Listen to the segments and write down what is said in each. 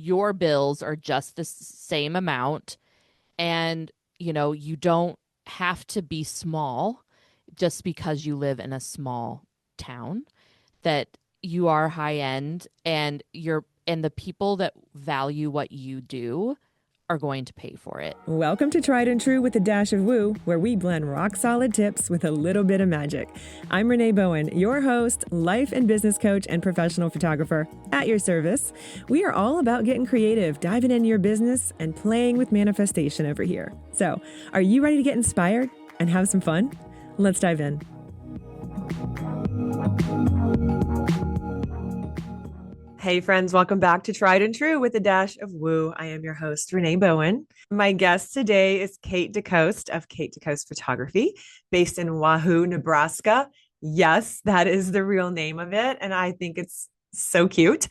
your bills are just the same amount. And, you don't have to be small just because you live in a small town, that you are high end, and the people that value what you do are going to pay for it. Welcome to Tried and True with a Dash of Woo, where we blend rock solid tips with a little bit of magic. I'm Renee Bowen, your host, life and business coach, and professional photographer at your service. We are all about getting creative, diving into your business, and playing with manifestation over here. So, are you ready to get inspired and have some fun? Let's dive in. Hey friends, welcome back to Tried and True with a Dash of Woo. I am your host, Renee Bowen. My guest today is Kate DeCoste of Kate DeCoste Photography, based in Wahoo, Nebraska. Yes, that is the real name of it, and I think it's so cute.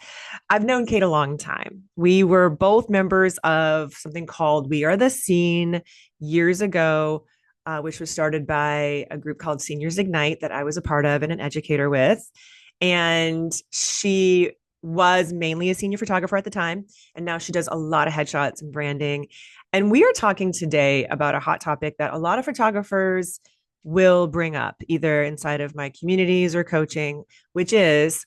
I've known Kate a long time. We were both members of something called We Are the Scene years ago, which was started by a group called Seniors Ignite that I was a part of and an educator with. And she was mainly a senior photographer at the time, and now she does a lot of headshots and branding. And we are talking today about a hot topic that a lot of photographers will bring up either inside of my communities or coaching, which is,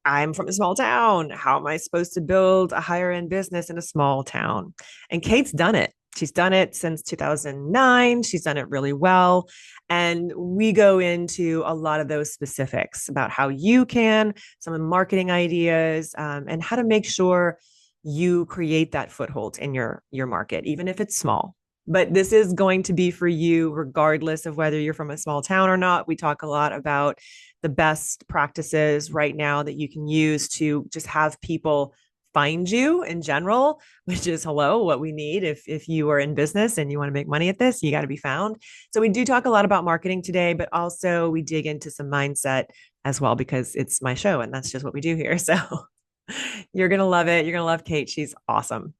I'm from a small town. How am I supposed to build a higher end business in a small town? And Kate's done it. She's done it since 2009. She's done it really well. And we go into a lot of those specifics about how you can, some of the marketing ideas, and how to make sure you create that foothold in your market, even if it's small. But this is going to be for you, regardless of whether you're from a small town or not. We talk a lot about the best practices right now that you can use to just have people find you in general, which is what we need. If you are in business and you want to make money at this, you got to be found. So we do talk a lot about marketing today, but also we dig into some mindset as well, because it's my show and that's just what we do here. So you're going to love it. You're going to love Kate. She's awesome.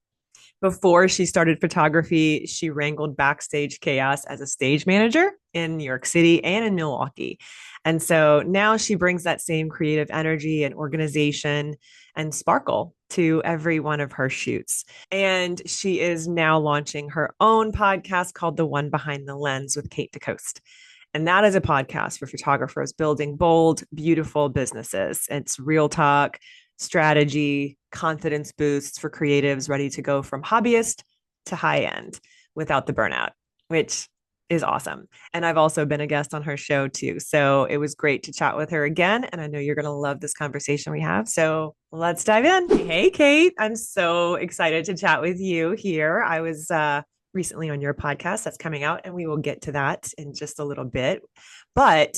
Before she started photography, she wrangled backstage chaos as a stage manager in New York City and in Milwaukee. And so now she brings that same creative energy and organization and sparkle to every one of her shoots. And she is now launching her own podcast called The One Behind the Lens with Kate DeCoste. And that is a podcast for photographers building bold, beautiful businesses. It's real talk, strategy, confidence boosts for creatives ready to go from hobbyist to high end without the burnout, which is awesome. And I've also been a guest on her show too. So it was great to chat with her again. And I know you're going to love this conversation we have. So let's dive in. Hey, Kate, I'm so excited to chat with you here. I was recently on your podcast that's coming out, and we will get to that in just a little bit. But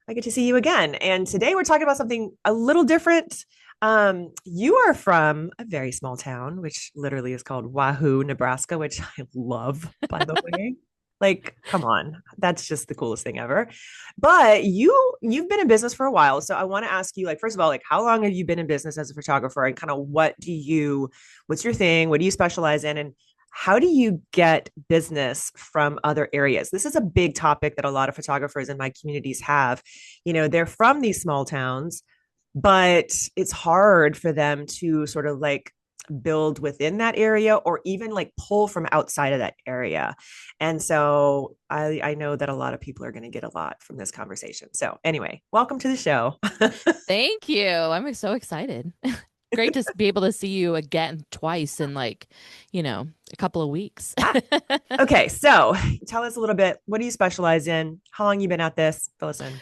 I get to see you again. And today we're talking about something a little different. You are from a very small town, which literally is called Wahoo, Nebraska, which I love, by the way. Like, come on, that's just the coolest thing ever. But you've been in business for a while. So I want to ask you, like, first of all, like, how long have you been in business as a photographer, and kind of what's your thing? What do you specialize in? And how do you get business from other areas? This is a big topic that a lot of photographers in my communities have. They're from these small towns, but it's hard for them to sort of like build within that area or even like pull from outside of that area. And so I know that a lot of people are going to get a lot from this conversation. So anyway, welcome to the show. Thank you. I'm so excited. Great to be able to see you again twice in a couple of weeks. Okay. So tell us a little bit, what do you specialize in? How long you been at this? Fill us in.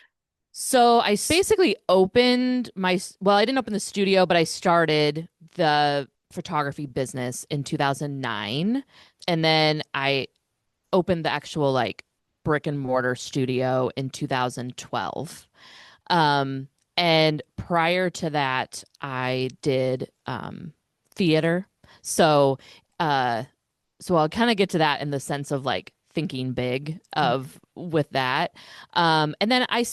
So I basically I didn't open the studio, but I started the photography business in 2009. And then I opened the actual like brick and mortar studio in 2012. And prior to that, I did theater. So I'll kind of get to that in the sense of like thinking big with that. And then I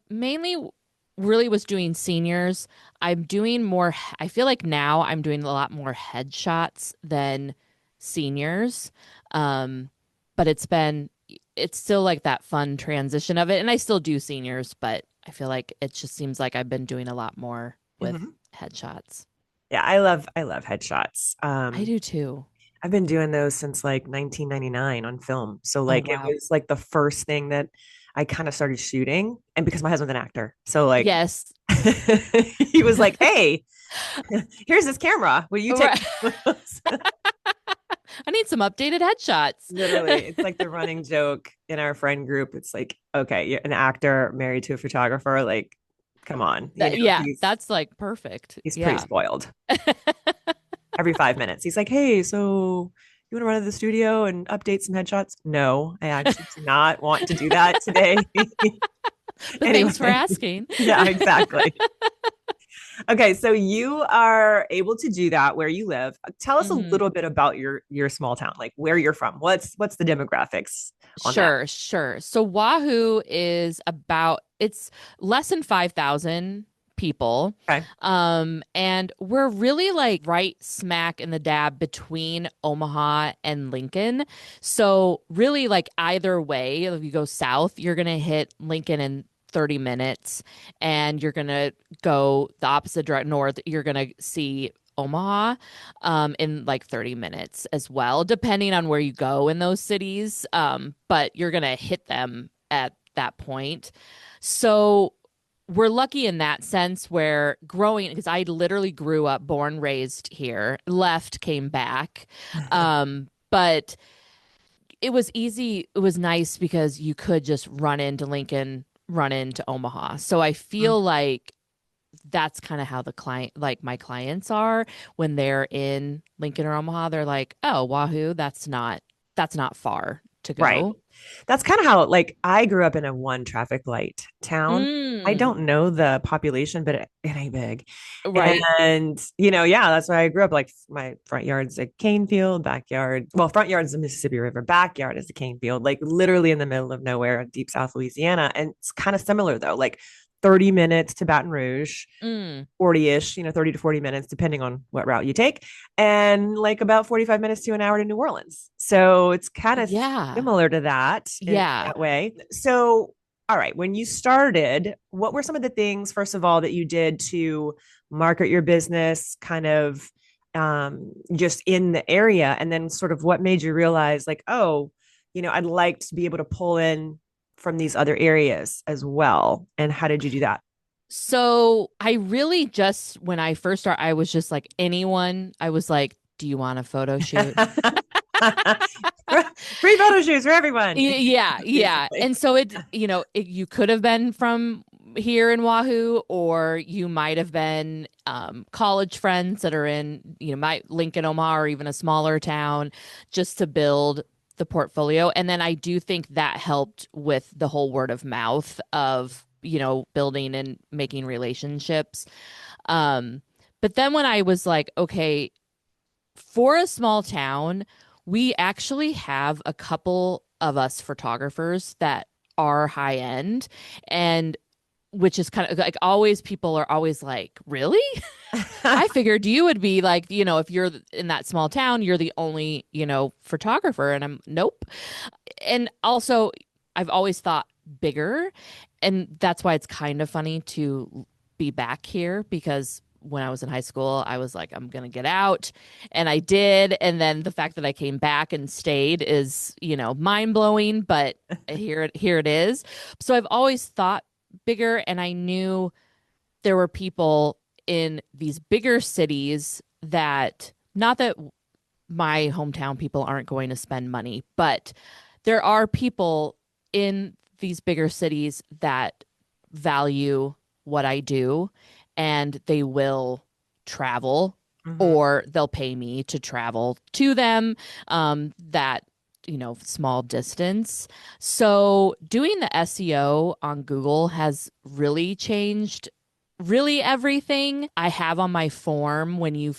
mainly really was doing seniors. I feel like now I'm doing a lot more headshots than seniors. But it's still like that fun transition of it. And I still do seniors, but I feel like it just seems like I've been doing a lot more with headshots. Yeah, I love headshots. I do too. I've been doing those since like 1999 on film. So Oh, like it wow. was like the first thing that I kind of started shooting. And because my husband's an actor. So like Yes. he was like, "Hey, here's this camera. Will you take Right. photos?" I need some updated headshots. Literally, it's like the running joke in our friend group. It's like, okay, you're an actor married to a photographer. Like, come on, Yeah, that's like perfect. he's pretty Yeah. spoiled. Every 5 minutes, he's like, "Hey, so you want to run to the studio and update some headshots?" No, I actually do not want to do that today. But thanks for Anyway, asking. yeah, exactly. Okay, so you are able to do that where you live. Tell us a hmm little bit about your small town, like where you're from. What's the demographics on that? Sure, sure. So Wahoo is it's less than 5,000 people. Okay. And we're really like right smack in the dab between Omaha and Lincoln. So really like either way, if you go south, you're gonna hit Lincoln in 30 minutes, and you're gonna go the opposite direct north, you're gonna see Omaha in like 30 minutes as well, depending on where you go in those cities. But you're going to hit them at that point. So we're lucky in that sense where growing, because I literally grew up, born, raised here, left, came back. But it was easy. It was nice because you could just run into Lincoln, run into Omaha. So I feel like that's kind of how the client, like my clients are when they're in Lincoln or Omaha. They're like, "Oh, Wahoo, that's not far to Right. go." That's kind of how, like, I grew up in a one traffic light town. I Mm, don't know the population, but it ain't big. right. And, yeah, that's why I grew up. Like, my front yard's a cane field, backyard, well, front yard's the Mississippi River, backyard is a cane field, like literally in the middle of nowhere, deep South Louisiana. And it's kind of similar, though, like 30 minutes to Baton Rouge, Mm, 40-ish, 30 to 40 minutes, depending on what route you take, and like about 45 minutes to an hour to New Orleans. So it's kind of yeah. similar to that in Yeah. that way. So, all right, when you started, what were some of the things, first of all, that you did to market your business kind of just in the area? And then sort of what made you realize, like, oh, I'd like to be able to pull in from these other areas as well. And how did you do that? So I really just, when I first started, I was just like anyone. I was like, "Do you want a photo shoot?" Free photo shoots for everyone. Yeah, yeah. Basically. And so you could have been from here in Wahoo, or you might have been college friends that are in, my Lincoln, Omaha, or even a smaller town, just to build the portfolio. And then I do think that helped with the whole word of mouth of, building and making relationships. Um, but then when I was like, okay, for a small town, we actually have a couple of us photographers that are high end, and which is kind of like always people are always like, "Really?" I figured you would be like, if you're in that small town, you're the only, photographer. And I'm, nope. And also, I've always thought bigger. And that's why it's kind of funny to be back here, because when I was in high school, I was like, I'm going to get out. And I did. And then the fact that I came back and stayed is, mind blowing. But here it is. So I've always thought bigger. And I knew there were people in these bigger cities that, not that my hometown people aren't going to spend money, but there are people in these bigger cities that value what I do, and they will travel, Mhm. or they'll pay me to travel to them, that small distance. So doing the SEO on Google has really changed really everything. I have on my form, when you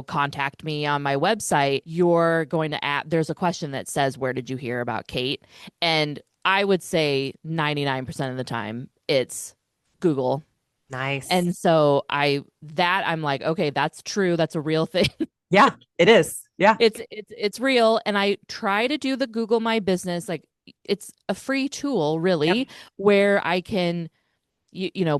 contact me on my website, you're going to add, there's a question that says, "Where did you hear about Kate?" And I would say 99% of the time it's Google. Nice. And so I'm like, okay, that's true. That's a real thing. Yeah, it is. Yeah. It's real. And I try to do the Google My Business, like it's a free tool Yep. really, where I can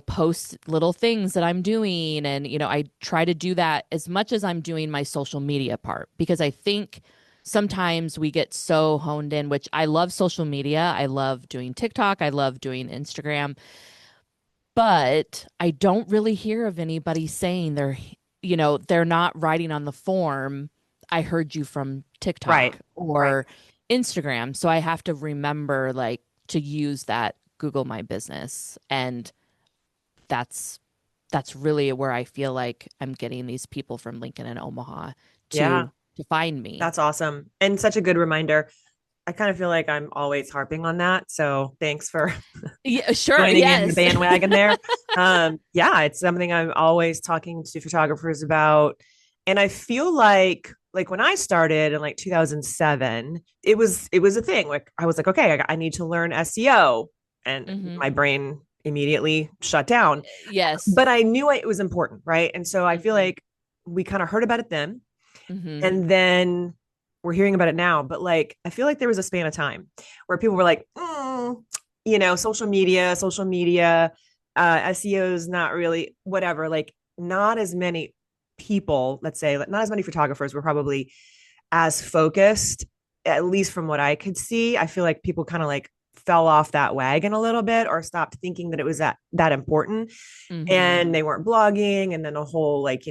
post little things that I'm doing. And, I try to do that as much as I'm doing my social media part, because I think sometimes we get so honed in, which I love social media. I love doing TikTok. I love doing Instagram, but I don't really hear of anybody saying they're not writing on the form. I heard you from Right. TikTok Right. or Instagram. So I have to remember like to use that Google My Business. And that's that's really where I feel like I'm getting these people from Lincoln and Omaha Yeah. to find me. That's awesome. And such a good reminder. I kind of feel like I'm always harping on that. So thanks for Yeah, sure. joining in the Yes. bandwagon there. Yeah, it's something I'm always talking to photographers about. And I feel like when I started in like 2007, it was a thing. Like I was like, okay, I need to learn SEO, and Hmm. my brain immediately shut down. Yes. But I knew it was important, right? And so I feel Hmm. like we kind of heard about it then, Hmm. and then we're hearing about it now. But like I feel like there was a span of time where people were like, social media, SEO is not really whatever. Like not as many people, let's say, not as many photographers were probably as focused, at least from what I could see. I feel like people kind of like fell off that wagon a little bit or stopped thinking that it was that important, Hmm. and they weren't blogging, and then a whole like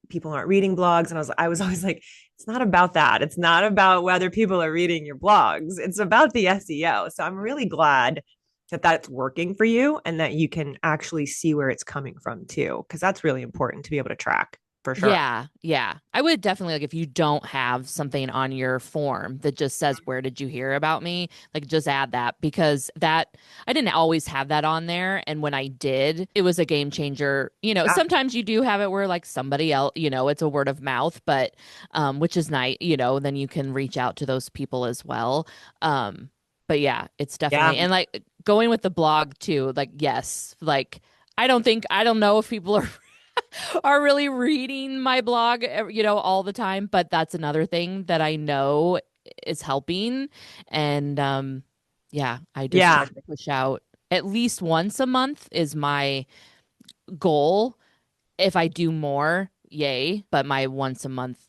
people aren't reading blogs, and I was always like, it's not about that, it's not about whether people are reading your blogs, it's about the SEO. So I'm really glad that that's working for you and that you can actually see where it's coming from too, because that's really important to be able to track for sure. Yeah, yeah. I would definitely like if you don't have something on your form that just says where did you hear about me, like just add that, because that I didn't always have that on there, and when I did, it was a game changer. Yeah. Sometimes you do have it where like somebody else, it's a word of mouth, but which is nice, then you can reach out to those people as well. But yeah, it's Yeah. definitely, and like going with the blog too, like yes, like I don't know if people are really reading my blog, all the time, but that's another thing that I know is helping. And yeah, I just try Yeah. to push out at least once a month is my goal. If I do more, yay, but my once a month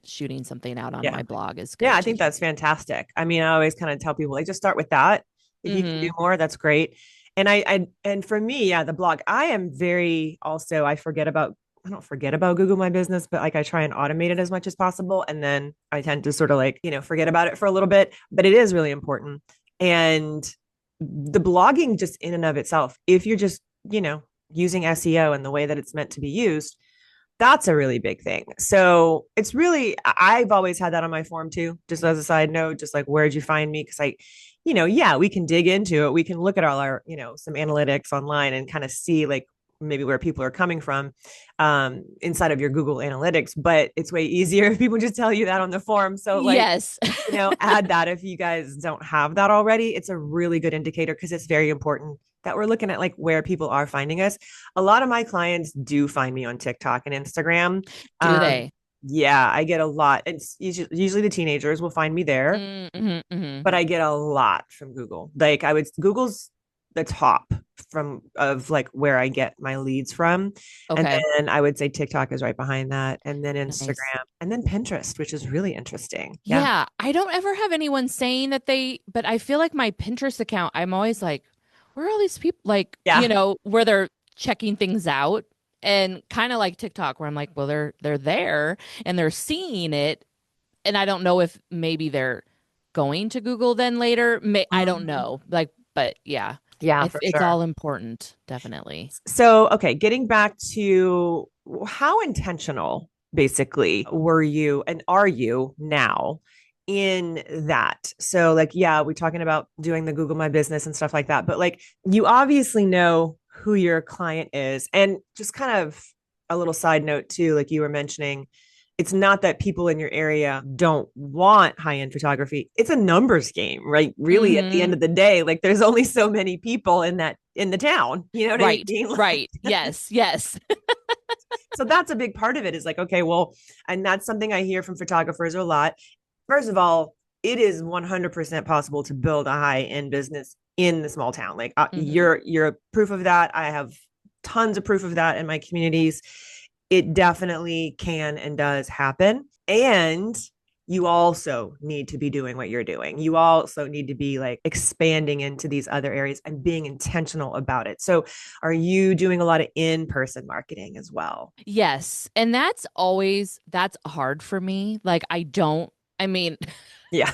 shooting something out on Yeah. my blog is Yeah, going I to think keep that's fantastic. I mean, I always kind of tell people like just start with that. If you can do me. more, that's great. And for me, yeah, the blog, I am very also I don't forget about Google My Business, but like I try and automate it as much as possible. And then I tend to sort of like, forget about it for a little bit, but it is really important. And the blogging just in and of itself, if you're just, using SEO in the way that it's meant to be used, that's a really big thing. So it's really, I've always had that on my form too, just as a side note, just like, where'd you find me? Cause yeah, we can dig into it. We can look at all our, some analytics online and kind of see like maybe where people are coming from inside of your Google Analytics, but it's way easier if people just tell you that on the form. So like, Yes. add that if you guys don't have that already. It's a really good indicator because it's very important that we're looking at like where people are finding us. A lot of my clients do find me on TikTok and Instagram. Do Um, they? yeah, I get a lot. It's usually the teenagers will find me there, Mm-hmm, hmm. but I get a lot from Google. Like Google's the top from of like where I get my leads from. And Okay. then I would say TikTok is right behind that. And then Nice. Instagram and then Pinterest, which is really interesting. Yeah. Yeah, I don't ever have anyone saying that but I feel like my Pinterest account, I'm always like, where are all these people? Like, Yeah. where they're checking things out, and kind of like TikTok, where I'm like, well, they're there and they're seeing it, and I don't know if maybe they're going to Google then later. I don't Mhm. know. Like, but yeah, Yeah, for it's sure. all important, definitely. So, okay, getting back to how intentional basically were you and are you now in that? So, like, yeah, we're talking about doing the Google My Business and stuff like that, but like, you obviously know who your client is. And just kind of a little side note, too, like you were mentioning, it's not that people in your area don't want high end photography. It's a numbers game, right? Really, at the end Mm-hmm. of the day, like there's only so many people in the town. You know what I Right. mean? Like, Right. Yes. Yes. so that's a big part of it is like, okay, well, and that's something I hear from photographers a lot. First of all, it is 100% possible to build a high end business in the small town. Like Hmm. you're proof of that. I have tons of proof of that in my communities. It definitely can and does happen. And you also need to be doing what you're doing. You also need to be like expanding into these other areas and being intentional about it. So, are you doing a lot of in person marketing as well? Yes. And that's hard for me. Like, I mean, Yeah.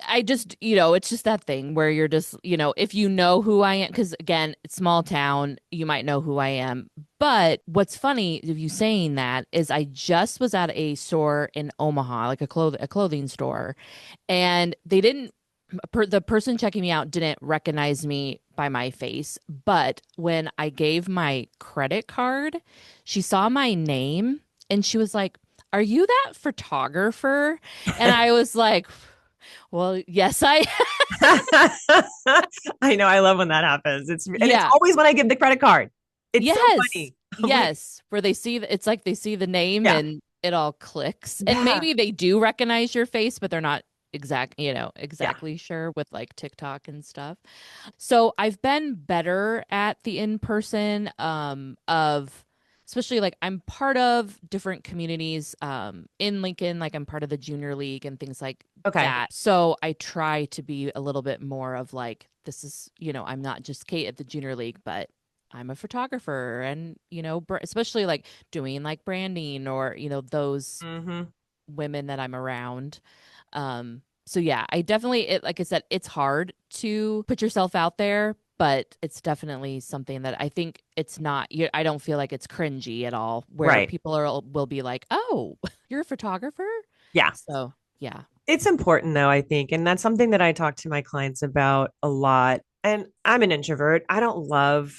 I just, it's just that thing where you're just, if you know who I am, because again, it's small town, you might know who I am. But what's funny of you saying that is I just was at a store in Omaha, like a clothing store, and the person checking me out didn't recognize me by my face. But when I gave my credit card, she saw my name and she was like, "Are you that photographer?" And I was like, well, yes, I I know. I love when that happens. It's yeah. always when I give the credit card. It's so Yes. funny. I'm like, Yes. Where it's like they see the name yeah, and it all clicks. And yeah, maybe they do recognize your face, but they're not yeah. exactly sure with like TikTok and stuff. So I've been better at the in-person of especially like I'm part of different communities in Lincoln, like I'm part of the junior league and things like Okay. that. So I try to be a little bit more of like this is, I'm not just Kate at the junior league, but I'm a photographer and, especially like doing like branding or, those Hmm. women that I'm around. So yeah, I definitely like I said, it's hard to put yourself out there, but it's definitely something that I think it's not I don't feel like it's cringy at all where Right. people will be like, "Oh, you're a photographer?" Yeah. So, yeah. It's important though, I think. And that's something that I talk to my clients about a lot. And I'm an introvert. I don't love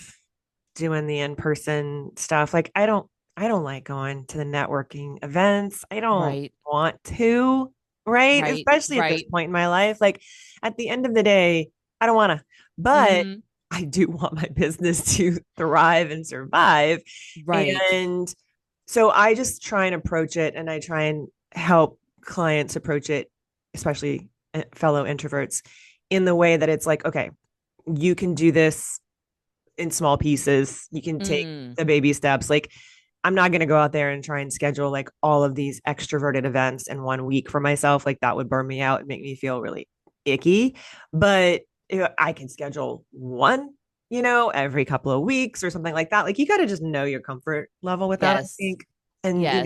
doing the in-person stuff. Like I don't like going to the networking events. I don't Right. want to, right? Right. Especially at this Right. point in my life. Like at the end of the day, I don't want to. But Mhm. I do want my business to thrive and survive. Right. And so I just try and approach it and I try and help clients approach it, especially fellow introverts, in the way that it's like, okay, you can do this in small pieces. You can take Mm. the baby steps. Like, I'm not going to go out there and try and schedule like all of these extroverted events in 1 week for myself. Like, that would burn me out and make me feel really icky. But I can schedule one, every couple of weeks or something like that. Like, you got to just know your comfort level with that, I Yes. think. And, Yes.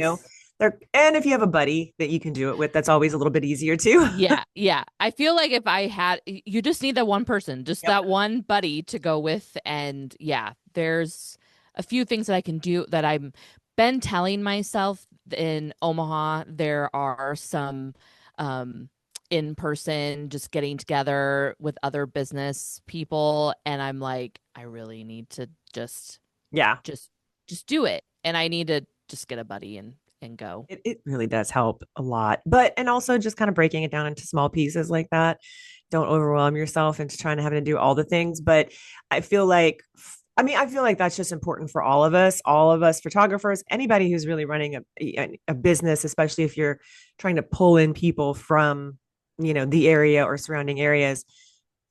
and if you have a buddy that you can do it with, that's always a little bit easier too. Yeah, yeah. I feel like if I had, you just need that one person, just Yep. that one buddy to go with. And yeah, there's a few things that I can do that I've been telling myself in Omaha. There are some in person, just getting together with other business people. And I'm like, I really need to Yeah. just, just do it. And I need to just get a buddy and go. It really does help a lot. But, and also just kind of breaking it down into small pieces like that. Don't overwhelm yourself into trying to have to do all the things. But I feel like, I feel like that's just important for all of us photographers, anybody who's really running a business, especially if you're trying to pull in people from, the area or surrounding areas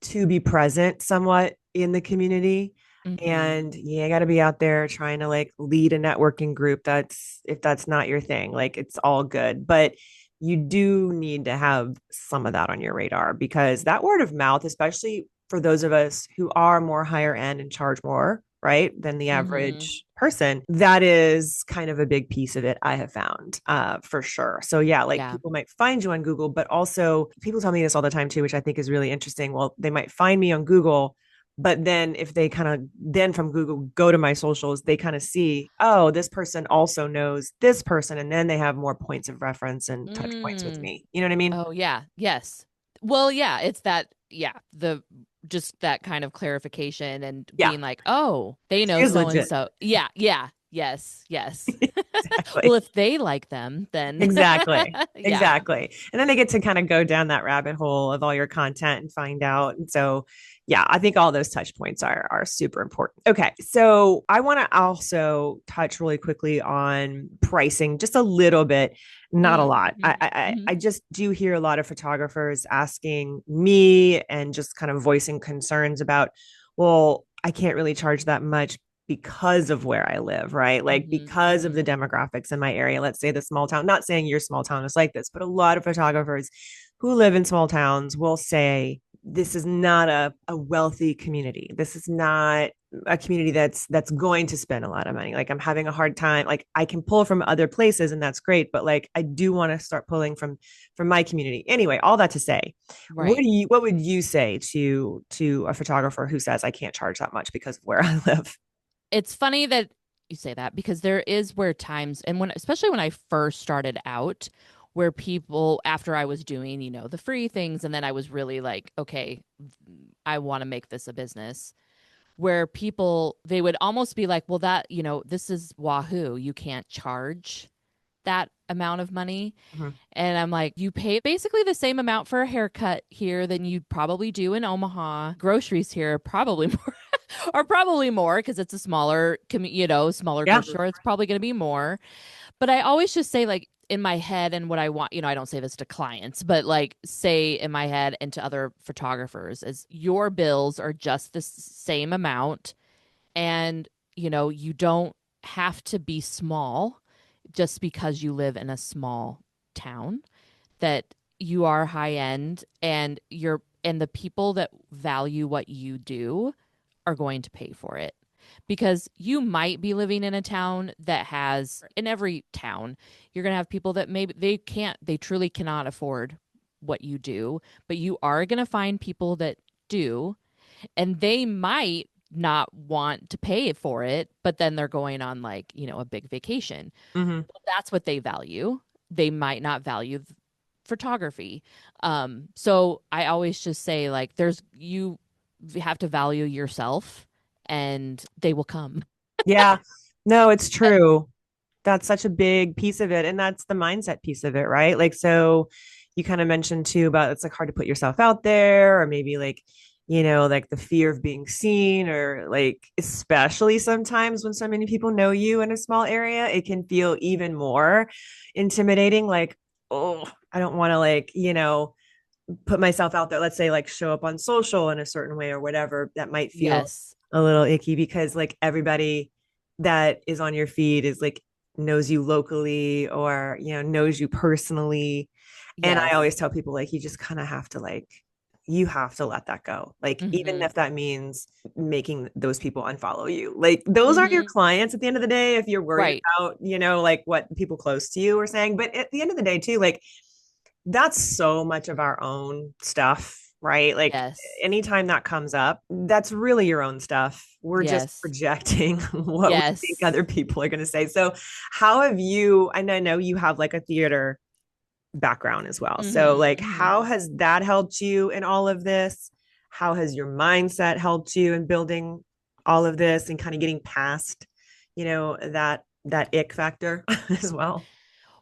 to be present somewhat in the community. Hmm. And yeah, I got to be out there trying to like lead a networking group. That's if that's not your thing, like it's all good. But you do need to have some of that on your radar because that word of mouth, especially for those of us who are more higher end and charge more, right, than the Hmm. average person, that is kind of a big piece of it, I have found, for sure. So yeah, like Yeah. people might find you on Google, but also people tell me this all the time too, which I think is really interesting. Well, they might find me on Google, but then if they kind of then from Google go to my socials, they kind of see, oh, this person also knows this person, and then they have more points of reference and touch points with Mm. me. You know what I mean? Oh yeah, yes. Well, yeah, it's that yeah, the just that kind of clarification and Yeah, being like, "Oh, they know she is so and legit. so." Yeah, yeah. Yes, yes. Well, Exactly. if they like them, then Exactly. yeah. Exactly. And then they get to kind of go down that rabbit hole of all your content and find out. And so, yeah, I think all those touch points are super important. Okay. So I want to also touch really quickly on pricing just a little bit, not a lot. Mm-hmm. Hmm. I just do hear a lot of photographers asking me and just kind of voicing concerns about, well, I can't really charge that much because of where I live, right? Like Hmm. because of Hmm. the demographics in my area. Let's say the small town, not saying your small town is like this, but a lot of photographers who live in small towns will say, this is not a wealthy community. This is not a community that's going to spend a lot of money. Like I'm having a hard time. Like I can pull from other places and that's great, but like I do want to start pulling from my community. Anyway, all that to say, Right. what would you say to a photographer who says I can't charge that much because of where I live? It's funny that you say that because there is where times, and when, especially when I first started out, where people, after I was doing, the free things, and then I was really like, okay, I want to make this a business, where people, they would almost be like, well, that, this is Wahoo. You can't charge that amount of money. Mhm. And I'm like, you pay basically the same amount for a haircut here than you probably do in Omaha. Groceries here are probably more are probably more because it's a smaller, smaller Yeah. grocery store. It's probably going to be more. But I always just say, like, in my head, and what I want, I don't say this to clients, but like say in my head and to other photographers, is your bills are just the same amount. And, you don't have to be small just because you live in a small town, that you are high end, and the people that value what you do are going to pay for it. Because you might be living in a town that has, in every town, you're going to have people that maybe they truly cannot afford what you do, but you are going to find people that do, and they might not want to pay for it, but then they're going on, like, a big vacation. Mm-hmm. Well, that's what they value. They might not value photography. So I always just say, like, you have to value yourself, and they will come. Yeah. No, it's true. That's such a big piece of it. And that's the mindset piece of it, right? Like, so you kind of mentioned too about it's like hard to put yourself out there, or maybe like, like the fear of being seen, or like, especially sometimes when so many people know you in a small area, it can feel even more intimidating. Like, oh, I don't want to, like, put myself out there. Let's say like show up on social in a certain way or whatever, that might feel Yes. a little icky because like everybody that is on your feed is like knows you locally, or knows you personally. And I Yes. always tell people, like, you just kind of have to, like, you have to let that go, like even Mm-hmm. if that means making those people unfollow you. Like those aren't your Mm-hmm. clients at the end of the day, if you're worried Right. about like what people close to you are saying. But at the end of the day too, like that's so much of our own stuff, right? Like Yes. anytime that comes up, that's really your own stuff. We're just Yes. projecting what we think Yes. other people are going to say. So, how have you, and I know you have like a theater background as well. So, Mm-hmm. like, Mm-hmm. how has that helped you in all of this? How has your mindset helped you in building all of this and kind of getting past, that ick factor as well?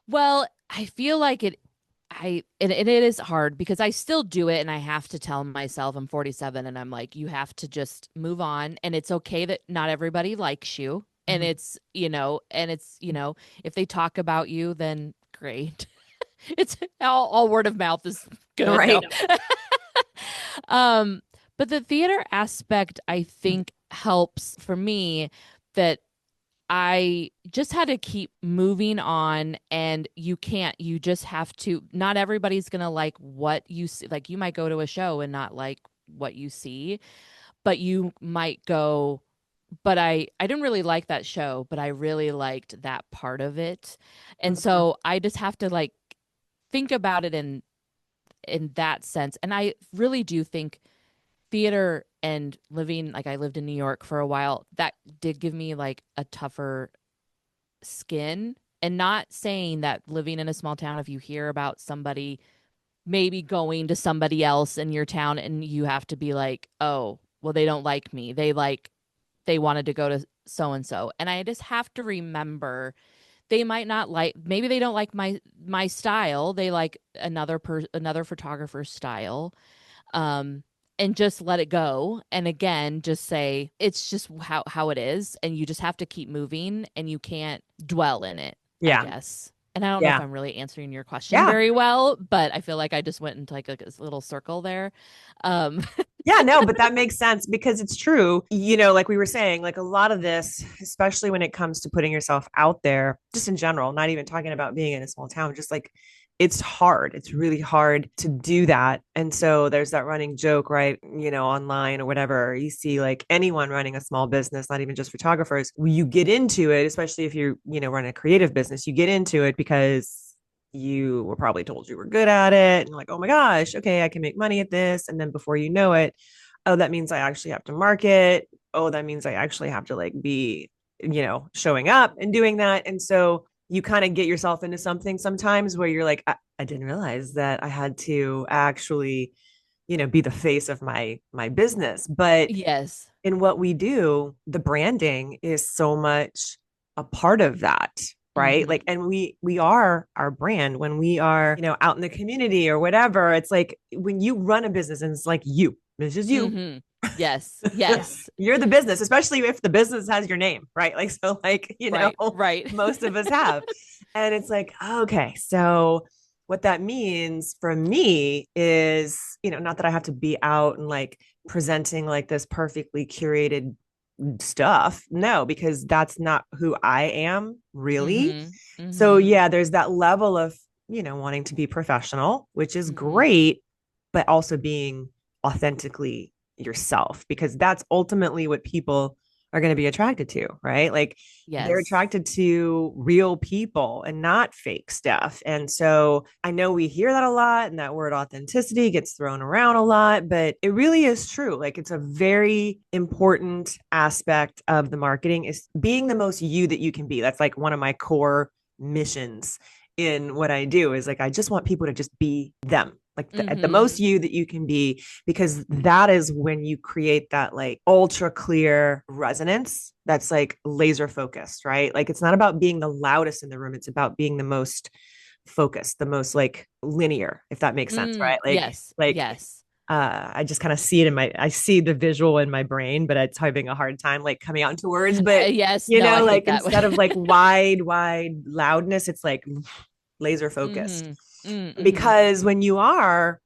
Well, I feel like and it is hard because I still do it, and I have to tell myself I'm 47, and I'm like, you have to just move on, and it's okay that not everybody likes you, and Mhm. if they talk about you, then great. It's all word of mouth is good. No. Right. Um, but the theater aspect, I think, helps for me, that I just had to keep moving on, and you just have to, not everybody's going to like what you see. Like, you might go to a show and not like what you see, but you might go, but I didn't really like that show, but I really liked that part of it. And Mhm. so I just have to, like, think about it in that sense. And I really do think theater and living, like, I lived in New York for a while, that did give me like a tougher skin. And not saying that living in a small town, if you hear about somebody maybe going to somebody else in your town, and you have to be like, oh, well, they don't like me, they wanted to go to so and so. And I just have to remember they might not like, maybe they don't like my style. They like another photographer's style. Um and just let it go. And again, just say it's just how it is, and you just have to keep moving and you can't dwell in it, I Yeah. guess. And I don't know if Yeah. I'm really answering your question Yeah. very well, but I feel like I just went into like a little circle there. Um Yeah, no, but that makes sense because it's true. Like we were saying, like a lot of this, especially when it comes to putting yourself out there, just in general, not even talking about being in a small town, just like it's hard. It's really hard to do that. And so there's that running joke, right? Online or whatever, you see like anyone running a small business, not even just photographers, you get into it, especially if you're running a creative business, you get into it because you were probably told you were good at it and like, oh my gosh, okay, I can make money at this. And then before you know it, oh, that means I actually have to market. Oh, that means I actually have to like be, showing up and doing that. And so you kind of get yourself into something sometimes where you're like, I didn't realize that I had to actually, be the face of my business. But yes. in what we do, the branding is so much a part of that, right? Mhm. Like, and we are our brand when we are, out in the community or whatever. It's like when you run a business and it's like you, this is you. Mhm. Yes. Yes. You're the business, especially if the business has your name, right? Like, so like, Right. Right. most of us have. And it's like, okay, so what that means for me is, not that I have to be out and like presenting like this perfectly curated stuff. No, because that's not who I am really. Mhm. So Mhm. yeah, there's that level of, wanting to be professional, which is Mhm. great, but also being authentically yourself because that's ultimately what people are going to be attracted to, right? Like they're Yes. attracted to real people and not fake stuff. And so I know we hear that a lot and that word authenticity gets thrown around a lot, but it really is true. Like it's a very important aspect of the marketing is being the most you that you can be. That's like one of my core missions in what I do is like I just want people to just be them, like the Mhm. most you that you can be, because that is when you create that like ultra clear resonance that's like laser focused, right? Like it's not about being the loudest in the room, it's about being the most focused, the most like linear, if that makes sense, right? Like Yes. like Yes. I just kind of see it I see the visual in my brain, but it's having a hard time like coming out into words. But Yes. No, I hate like that. instead of like wide loudness, it's like laser focused. Mhm. Mhm. Because when you are,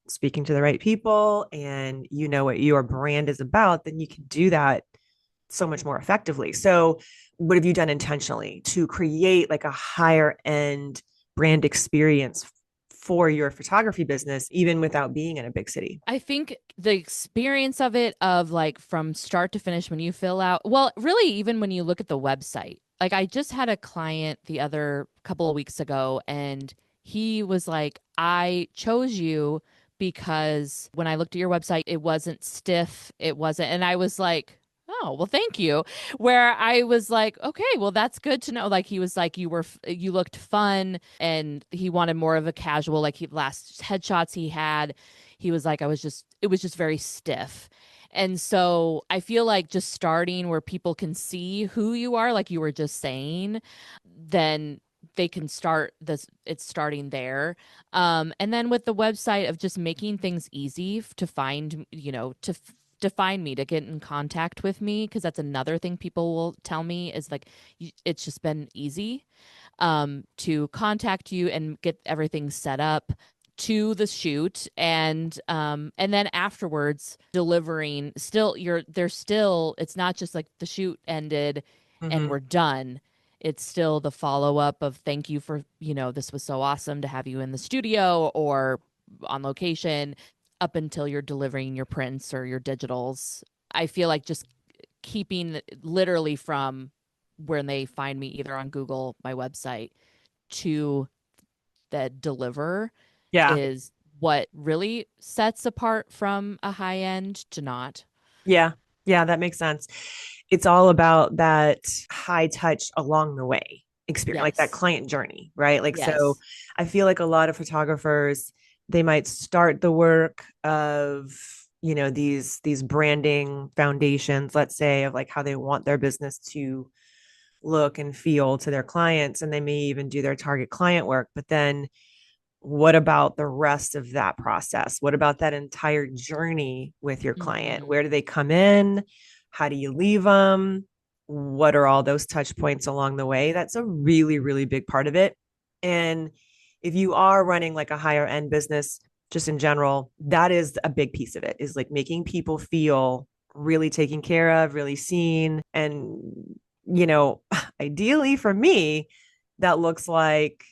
speaking to the right people and you know what your brand is about, then you can do that so much more effectively. So, what have you done intentionally to create like a higher end brand experience for your photography business, even without being in a big city? I think the experience of it, of like from start to finish, when you fill out, well, really, even when you look at the website, like I just had a client the other couple of weeks ago, and he was like, I chose you because when I looked at your website, it wasn't stiff. It wasn't. And I was like, oh, well, thank you. Where I was like, okay, well, that's good to know. Like he was like, you looked fun, and he wanted more of a casual, like he last headshots he had, he was like, it was just very stiff. And so I feel like just starting where people can see who you are, like you were just saying, then they can start this, it's starting there. And then with the website, of just making things easy to find, to find me, to get in contact with me, because that's another thing people will tell me is like, it's just been easy to contact you and get everything set up to the shoot. And then afterwards delivering, still you're there's still, it's not just like the shoot ended and Mm-hmm. we're done. It's still the follow up of thank you for, this was so awesome to have you in the studio or on location, up until you're delivering your prints or your digitals. I feel like just keeping literally from when they find me either on Google, my website, to the deliver Yeah. is what really sets apart from a high end to not. Yeah. Yeah. That makes sense. It's all about that high touch along the way experience, like that Yes. client journey, right? Like, so Yes. I feel like a lot of photographers, they might start the work of these branding foundations, let's say, of like how they want their business to look and feel to their clients, and they may even do their target client work. But then what about the rest of that process? What about that entire journey with your client? Mm-hmm. Where do they come in? How do you leave them? What are all those touch points along the way? That's a really, really big part of it. And if you are running like a higher end business, just in general, that is a big piece of it, is like making people feel really taken care of, really seen. And, you know, ideally for me, that looks like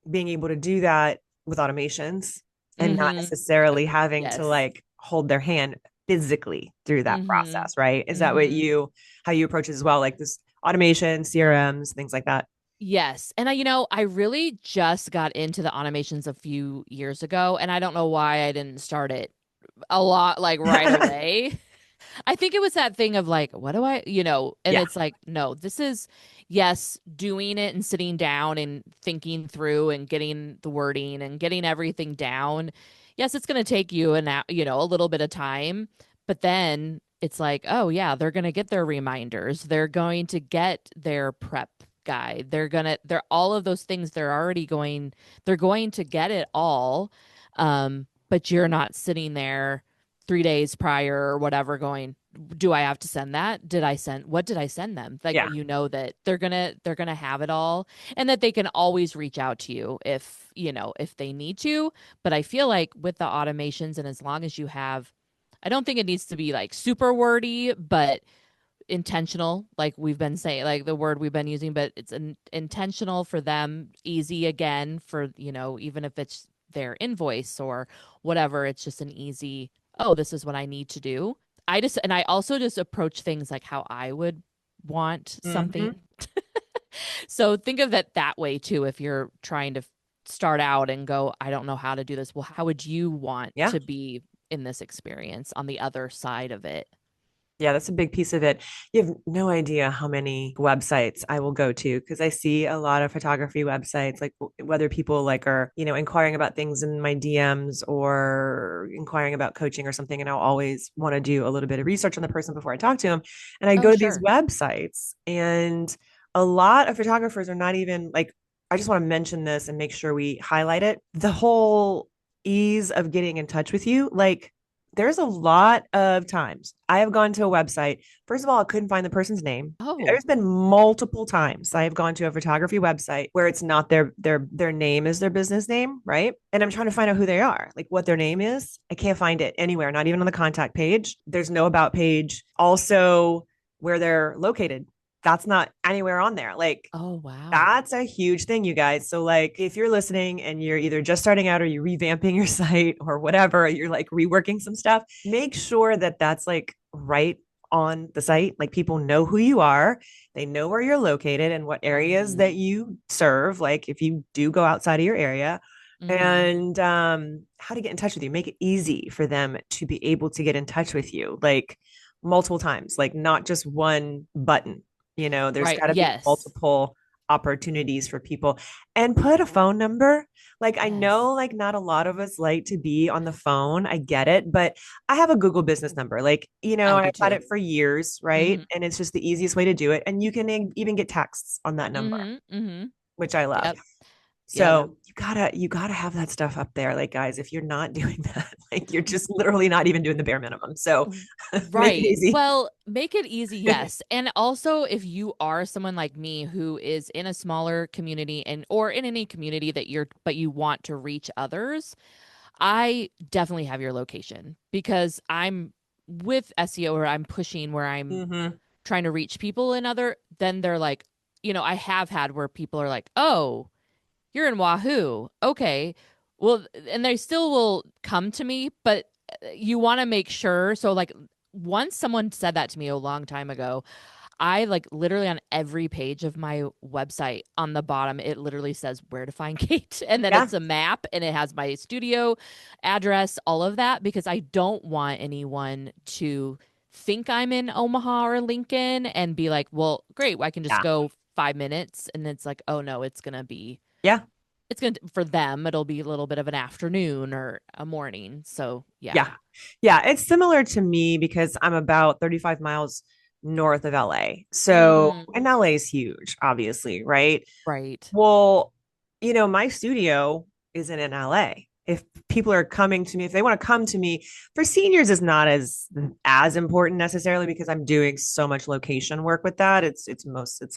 being able to do that with automations and not Mm-hmm. necessarily having to Yes. like hold their hand physically through that Mm-hmm. process, right? Is that Mm-hmm. how you approach it as well? Like this automation, CRMs, things like that. Yes. And I really just got into the automations a few years ago, and I don't know why I didn't start it a lot like right away. I think it was that thing of like, what do and Yeah. it's like, no, this is, yes, doing it and sitting down and thinking through and getting the wording and getting everything down. Yes, it's going to take you a little bit of time, but then it's like, oh yeah, they're going to get their reminders. They're going to get their prep guide. They're all of those things. They're going to get it all. But you're not sitting there 3 days prior or whatever going, do I have to send that? What did I send them? Like, Yeah. that they're gonna have it all, and that they can always reach out to you if they need to. But I feel like with the automations, and as long as you have, I don't think it needs to be like super wordy, but intentional, like we've been saying, like the word we've been using, but it's intentional for them, easy again for, even if it's their invoice or whatever, it's just an easy, oh, this is what I need to do. I also just approach things like how I would want Mm-hmm. something. So think of it that way too. If you're trying to start out and go, I don't know how to do this. Well, how would you want Yeah. to be in this experience on the other side of it? Yeah, that's a big piece of it. You have no idea how many websites I will go to because I see a lot of photography websites, like whether people like are, inquiring about things in my DMs or inquiring about coaching or something. And I'll always want to do a little bit of research on the person before I talk to them. And I Oh, go to these sure. websites, and a lot of photographers are not even like, I just want to mention this and make sure we highlight it. The whole ease of getting in touch with you, like, there's a lot of times I have gone to a website. First of all, I couldn't find the person's name. Oh, There's been multiple times I have gone to a photography website where it's not their name is their business name, right? And I'm trying to find out who they are, like what their name is. I can't find it anywhere, not even on the contact page. There's no about page. Also, where they're located, that's not anywhere on there. Like, oh, wow. that's a huge thing, you guys. So, like, if you're listening and you're either just starting out or you're revamping your site or whatever, you're like reworking some stuff, make sure that that's like right on the site. Like, people know who you are, they know where you're located and what areas Mm-hmm. that you serve. Like, if you do go outside of your area, Mm-hmm. and how to get in touch with you, make it easy for them to be able to get in touch with you, like multiple times, like not just one button. There's Right. got to be Yes. multiple opportunities for people, and put a phone number. Like, I Yes. know like not a lot of us like to be on the phone. I get it, but I have a Google business number. Like, I I've do had too. it for years, right? Mm-hmm. And it's just the easiest way to do it. And you can even get texts on that number, Mm-hmm. Mm-hmm. which I love. Yep. Yep. So you gotta have that stuff up there. Like, guys, if you're not doing that, like you're just literally not even doing the bare minimum. So make it Right. easy. Well, make it easy, yes. And also if you are someone like me who is in a smaller community and or in any community but you want to reach others, I definitely have your location because I'm with SEO or I'm pushing where I'm Mm-hmm. trying to reach people in other, then they're like, I have had where people are like, "Oh, you're in Wahoo. Okay. Well, and they still will come to me, but you want to make sure. So, like, once someone said that to me a long time ago, I like literally on every page of my website on the bottom, it literally says where to find Kate. And then Yeah. it's a map and it has my studio address, all of that, because I don't want anyone to think I'm in Omaha or Lincoln and be like, well, great, I can just Yeah. go 5 minutes. And it's like, oh no, it's going to be Yeah. it's going to, for them, it'll be a little bit of an afternoon or a morning. So yeah. Yeah. Yeah. It's similar to me because I'm about 35 miles north of LA. So, Mm, and LA is huge, obviously, right? right. Well, my studio isn't in LA. If people are coming to me, if they want to come to me for seniors is not as important necessarily because I'm doing so much location work with that. It's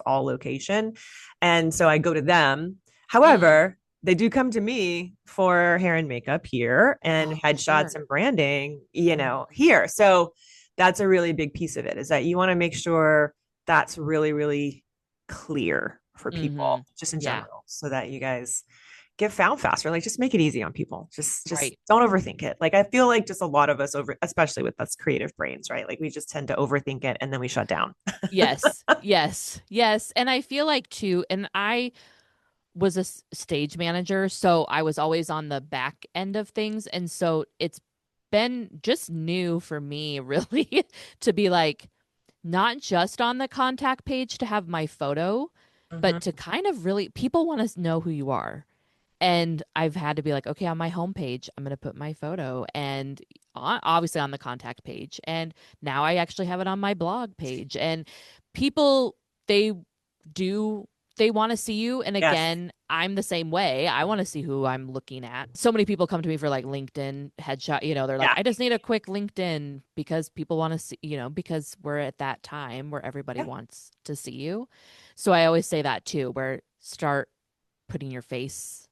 all location. And so I go to them. Mm. However, they do come to me for hair and makeup here and Oh, headshots sure. and branding, Mhm. here. So that's a really big piece of it is that you want to make sure that's really, really clear for people Mhm. just in Yeah. general so that you guys get found faster. Like just make it easy on people. Just Right. don't overthink it. Like I feel like just a lot of us especially with us creative brains, right? Like we just tend to overthink it and then we shut down. Yes. Yes. Yes. And I feel like too, and I was a stage manager, so I was always on the back end of things. And so it's been just new for me, really, to be like, not just on the contact page to have my photo, but to Mm-hmm. kind of really, people want to know who you are. And I've had to be like, okay, on my homepage, I'm going to put my photo and obviously on the contact page. And now I actually have it on my blog page. And people, they do, they want to see you. And Yes. again, I'm the same way. I want to see who I'm looking at. So many people come to me for like LinkedIn headshot. They're like, Yeah. I just need a quick LinkedIn because people want to see, because we're at that time where everybody Yeah. wants to see you. So I always say that too, where start putting your face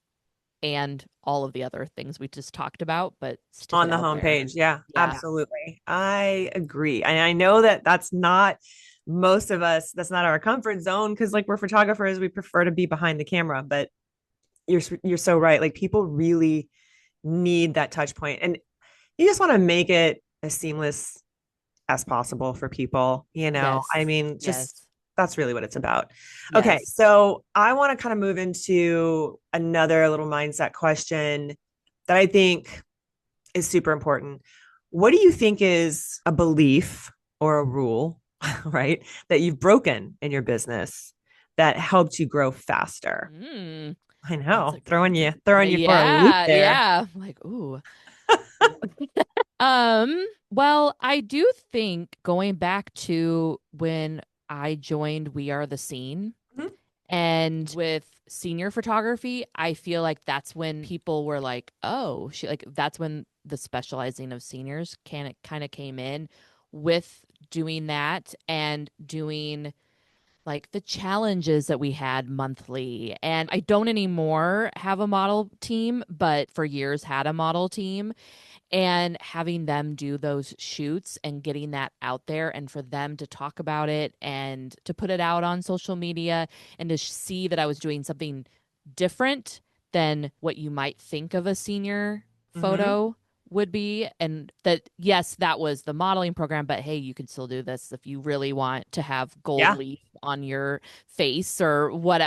and all of the other things we just talked about, but stick On it the out there. homepage. Yeah, Yeah. absolutely. I agree. And I know that that's not most of us, that's not our comfort zone because like we're photographers, we prefer to be behind the camera, but you're so right. Like people really need that touch point. And you just want to make it as seamless as possible for people. I Yes. mean, just Yes. that's really what it's about. Okay, Yes. so I want to kind of move into another little mindset question that I think is super important. What do you think is a belief or a rule, right, that you've broken in your business that helped you grow faster? Mm, I that's know, a throwing that's you a throwing you for a loop yeah, there. yeah. I'm like, ooh. Well, I do think going back to when I joined We Are the Scene Mhm. and with senior photography, I feel like that's when people were like, oh, like that's when the specializing of seniors can kind of came in with doing that and doing like the challenges that we had monthly. And I don't anymore have a model team, but for years had a model team, and having them do those shoots and getting that out there and for them to talk about it and to put it out on social media and to see that I was doing something different than what you might think of a senior Mhm. photo would be, and that yes, that was the modeling program, but hey, you can still do this if you really want to have gold Yeah. leaf on your face or what,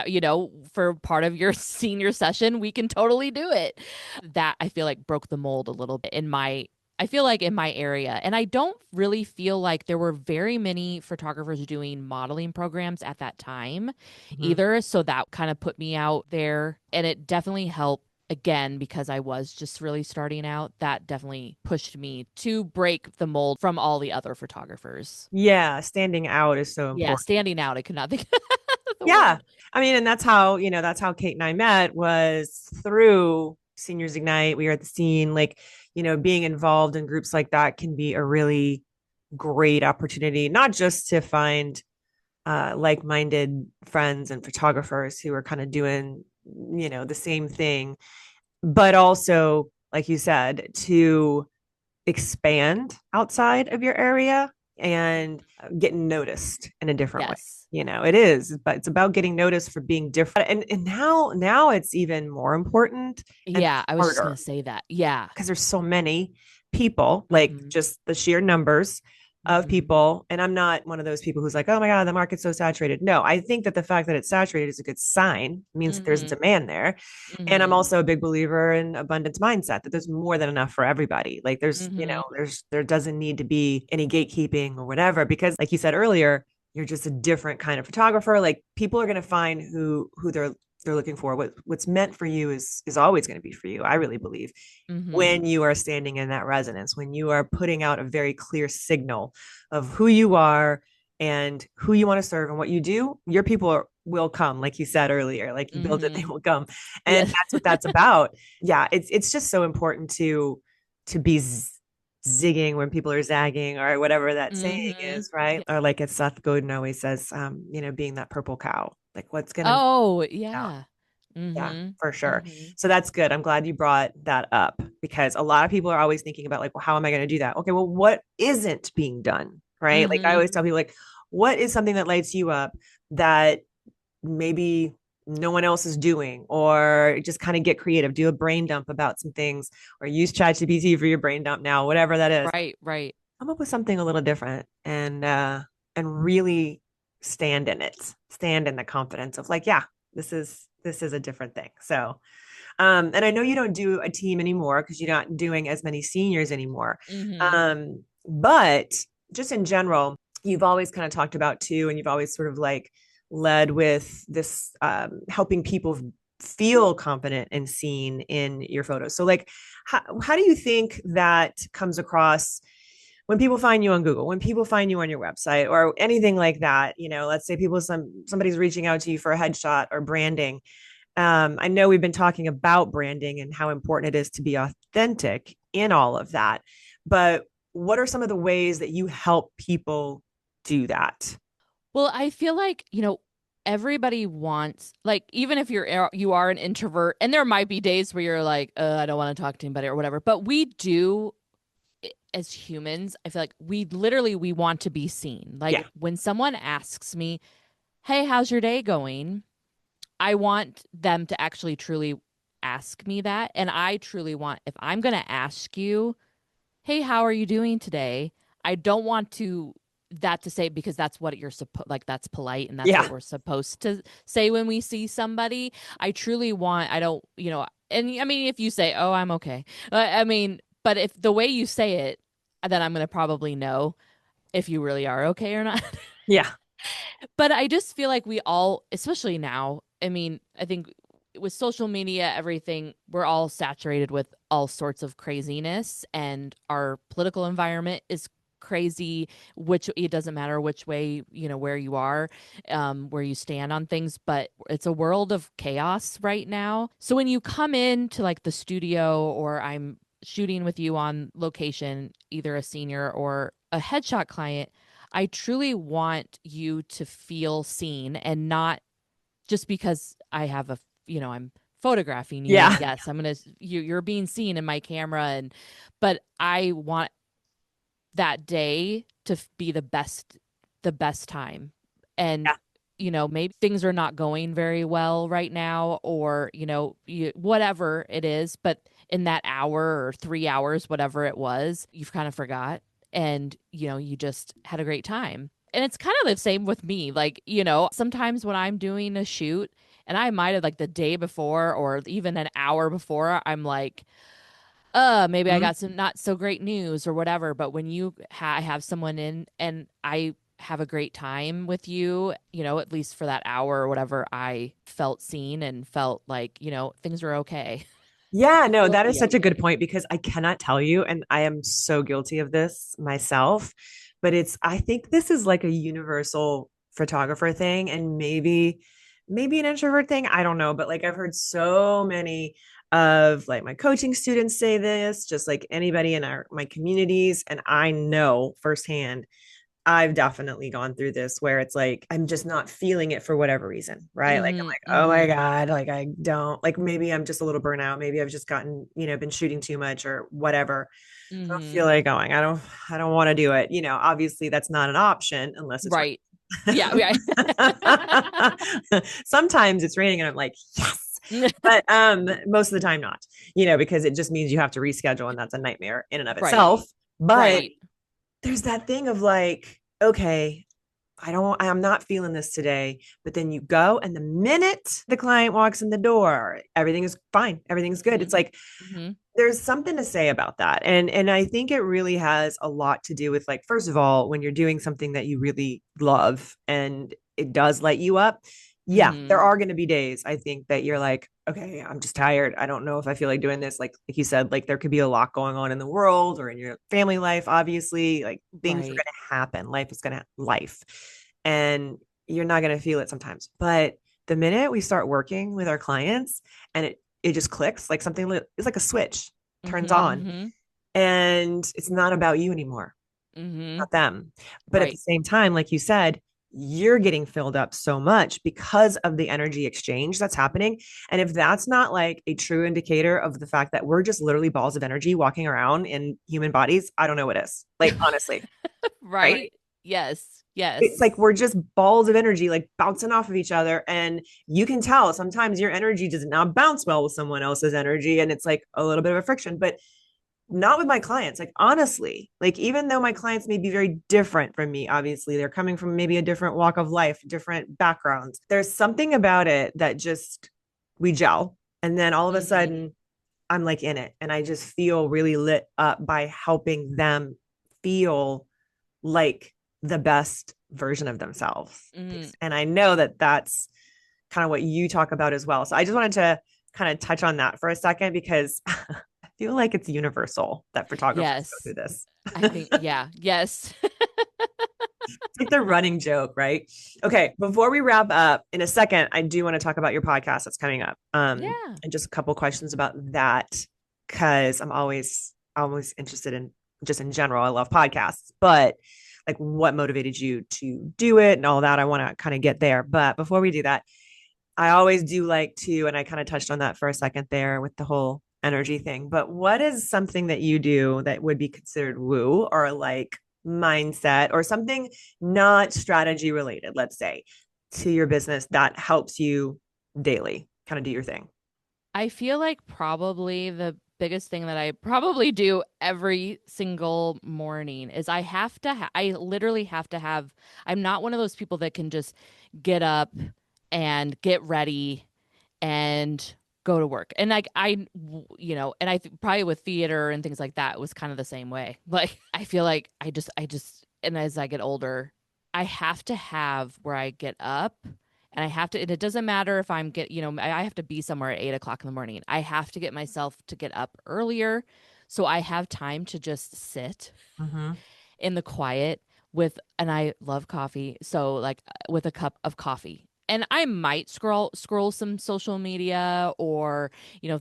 for part of your senior session, we can totally do it. That I feel like broke the mold a little bit I feel like in my area. And I don't really feel like there were very many photographers doing modeling programs at that time Mhm. either. So that kind of put me out there. And it definitely helped again because I was just really starting out. That definitely pushed me to break the mold from all the other photographers. Yeah, standing out is so Yeah, important. standing out. I could not think of the Yeah. word. I mean, and that's how Kate and I met was through Seniors Ignite. We were at the scene, like, being involved in groups like that can be a really great opportunity, not just to find like-minded friends and photographers who are kind of doing, the same thing, but also, like you said, to expand outside of your area and getting noticed in a different way. Yes. It is, but it's about getting noticed for being different. And now it's even more important and Yeah, I was just gonna harder say that. Yeah. because there's so many people, like Mm-hmm. just the sheer numbers of Mm-hmm. people. And I'm not one of those people who's like, oh my God, the market's so saturated. No, I think that the fact that it's saturated is a good sign. It means that there's a Mm-hmm. demand there. And I'm Mm-hmm. also a big believer in abundance mindset that there's more than enough for everybody. Like Mm-hmm. there doesn't need to be any gatekeeping or whatever, because like you said earlier, you're just a different kind of photographer. Like people are going to find who they're they're looking for. What's meant for you is always going to be for you. I really believe Mm-hmm. when you are standing in that resonance, when you are putting out a very clear signal of who you are and who you want to serve and what you do, your people will come, like you said earlier, like you build it, they Mm-hmm. will come. And Yes. that's what that's about. Yeah, it's just so important to be zigging when people are zagging or whatever that saying Mm-hmm. is, right? Yeah. Or like as Seth Godin always says, being that purple cow, like what's gonna make Oh, it out. yeah. Yeah, Mm-hmm. for sure. Mm-hmm. So that's good. I'm glad you brought that up because a lot of people are always thinking about like, well, how am I going to do that? Okay, well, what isn't being done? Right. Like I Mm-hmm. always tell people, like, what is something that lights you up that maybe no one else is doing, or just kind of get creative, do a brain dump about some things, or use ChatGPT for your brain dump now, whatever that is. Right, right. Come up with something a little different and really stand in it, stand in the confidence of like, yeah, this is a different thing. So and I know you don't do a team anymore because you're not doing as many seniors anymore. Mm-hmm. But just in general, you've always kind of talked about too, and you've always sort of like led with this helping people feel confident and seen in your photos. So like how do you think that comes across when people find you on Google, when people find you on your website or anything like that? Let's say somebody's reaching out to you for a headshot or branding. I know we've been talking about branding and how important it is to be authentic in all of that, but what are some of the ways that you help people do that? Well, I feel like, everybody wants, like, even if you are an introvert, and there might be days where you're like, I don't want to talk to anybody or whatever, but we do, as humans, I feel like we want to be seen. Like Yeah. when someone asks me, "Hey, how's your day going?" I want them to actually truly ask me that, and I truly want, if I'm going to ask you, "Hey, how are you doing today?" I don't want that to say, because that's what you're supposed, like, that's polite and that's Yeah. what we're supposed to say when we see somebody. I truly want, I don't, and I mean, if you say, "Oh, I'm okay," I mean, but if the way you say it, then I'm going to probably know if you really are okay or not. Yeah. But I just feel like we all, especially now, I mean, I think with social media, everything, we're all saturated with all sorts of craziness, and our political environment is crazy, which it doesn't matter which way, where you are, where you stand on things, but it's a world of chaos right now. So when you come into like the studio, or I'm shooting with you on location, either a senior or a headshot client, I truly want you to feel seen, and not just because I have I'm photographing you, and Yeah. yes, you're being seen in my camera, but I want that day to be the best time. And Yeah. maybe things are not going very well right now, or whatever it is, but in that hour or 3 hours, whatever it was, you've kind of forgot, and you just had a great time. And it's kind of the same with me, like, sometimes when I'm doing a shoot, and I might have, like, the day before or even an hour before, I'm like, maybe I Mhm. got some not so great news or whatever. But when I have someone in, and I have a great time with you, at least for that hour or whatever, I felt seen and felt like, things were okay. Yeah, no, Will that is be such a good okay. point because I cannot tell you, and I am so guilty of this myself, but I think this is like a universal photographer thing and maybe an introvert thing. I don't know, but like I've heard so many of like my coaching students say this, just like anybody in my communities, and I know firsthand I've definitely gone through this where it's like I'm just not feeling it for whatever reason, right? Like I'm Mm-hmm. like, oh my Mm-hmm. God, like I don't like maybe I'm just a little burnout. Maybe I've just gotten, been shooting too much or whatever. I don't Mm-hmm. feel like going. I don't want to do it. Obviously that's not an option unless it's Right. Yeah. raining. Sometimes it's raining and I'm like, yes. But most of the time not, because it just means you have to reschedule and that's a nightmare in and of Right. itself. But Right. there's that thing of like, okay, I'm not feeling this today. But then you go, and the minute the client walks in the door, everything is fine. Everything's good. Mm-hmm. It's like, Mm-hmm. there's something to say about that. And I think it really has a lot to do with like, first of all, when you're doing something that you really love and it does light you up, yeah, there Mm-hmm. are going to be days I think that you're like, okay, I'm just tired. I don't know if I feel like doing this. Like you said, like there could be a lot going on in the world or in your family life, obviously, like things are Right. going to happen. Life is going to life. And you're not going to feel it sometimes. But the minute we start working with our clients and it just clicks, like something it's like a switch turns Mm-hmm. on Mm-hmm. and it's not about you anymore, Mm-hmm. not them. But at the Right. same time, like you said, you're getting filled up so much because of the energy exchange that's happening. And if that's not like a true indicator of the fact that we're just literally balls of energy walking around in human bodies, I don't know what is. Like, honestly, right? Right. Yes. It's Yes. like we're just balls of energy, like bouncing off of each other. And you can tell sometimes your energy does not bounce well with someone else's energy. And it's like a little bit of a friction. But not with my clients. Like, honestly, like, even though my clients may be very different from me, obviously, they're coming from maybe a different walk of life, different backgrounds. There's something about it that just we gel. And then all of a Mm-hmm. sudden, I'm like in it. And I just feel really lit up by helping them feel like the best version of themselves. Mm. And I know that that's kind of what you talk about as well. So I just wanted to kind of touch on that for a second because I feel like it's universal that photographers go Yes. through this. I think, yeah. Yes. It's like the running joke, right? Okay, before we wrap up, in a second, I do want to talk about your podcast that's coming up. Yeah. And just a couple questions about that because I'm always interested in just in general. I love podcasts, but like what motivated you to do it and all that. I want to kind of get there. But before we do that, I always do like to, and I kind of touched on that for a second there with the whole energy thing. But what is something that you do that would be considered woo or like mindset or something not strategy related, let's say, to your business that helps you daily kind of do your thing? I feel like probably the biggest thing that I probably do every single morning is I literally have to have, I'm not one of those people that can just get up and get ready and go to work. And like and probably with theater and things like that it was kind of the same way. Like I feel like and as I get older, I have to have where I get up and I have to, and it doesn't matter if I have to be somewhere at 8 o'clock in the morning. I have to get myself to get up earlier so I have time to just sit Mm-hmm. in the quiet and I love coffee. So like with a cup of coffee. And I might scroll some social media or,